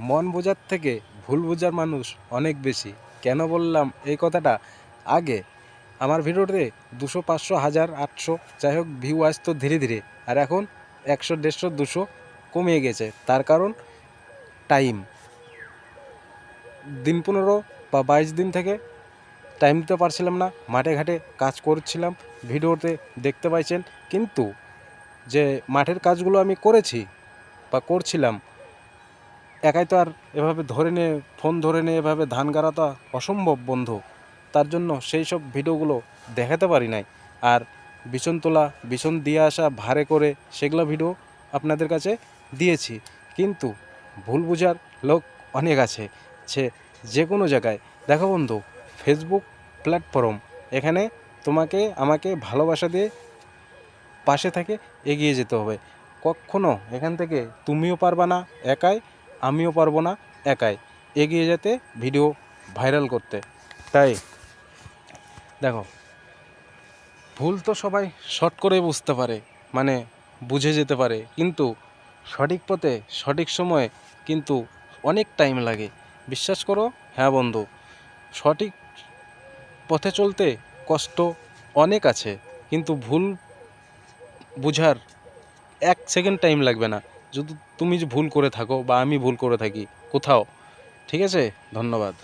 মন বোঝার থেকে ভুল বোঝার মানুষ অনেক বেশি। কেন বললাম এই কথাটা? আগে আমার ভিডিওতে 200, 500, 1000, 800 যাই হোক ভিউ আসতো ধীরে ধীরে, আর এখন 100, 150, 200 কমে গেছে। তার কারণ টাইম। দিন 15 বা 22 দিন থেকে টাইম দিতে পারছিলাম না, মাঠে ঘাটে কাজ করছিলাম, ভিডিওতে দেখতে পাইছেন। কিন্তু যে মাঠের কাজগুলো আমি করেছি বা করছিলাম, একাই তো আর এভাবে ধরে নিয়ে ফোন ধরে নিয়ে এভাবে ধান গাড়া তো অসম্ভব বন্ধু। তার জন্য সেই সব ভিডিওগুলো দেখাতে পারি নাই। আর বিছন তোলা, বিছন দিয়ে আসা ভারে করে সেগুলো ভিডিও আপনাদের কাছে দিয়েছি। কিন্তু ভুল বোঝার লোক অনেক আছে, সে যে কোনো জায়গায়। দেখো বন্ধু, ফেসবুক প্ল্যাটফর্ম, এখানে তোমাকে আমাকে ভালোবাসা দিয়ে পাশে থেকে এগিয়ে যেতে হবে। কখনো এখান থেকে তুমিও পারবা না একাই, আমিও পারবো না একাই এগিয়ে যেতে, ভিডিও ভাইরাল করতে। তাই দেখো, ভুল তো সবাই শর্ট করে বুঝতে পারে, মানে বুঝে যেতে পারে, কিন্তু সঠিক পথে সঠিক সময়ে কিন্তু অনেক টাইম লাগে। বিশ্বাস করো, হ্যাঁ বন্ধু, সঠিক পথে চলতে কষ্ট অনেক আছে, কিন্তু ভুল বুঝার 1 সেকেন্ড টাইম লাগবে না, যদি তুমি যে ভুল করে থাকো বা আমি ভুল করে থাকি কোথাও। ঠিক আছে, ধন্যবাদ।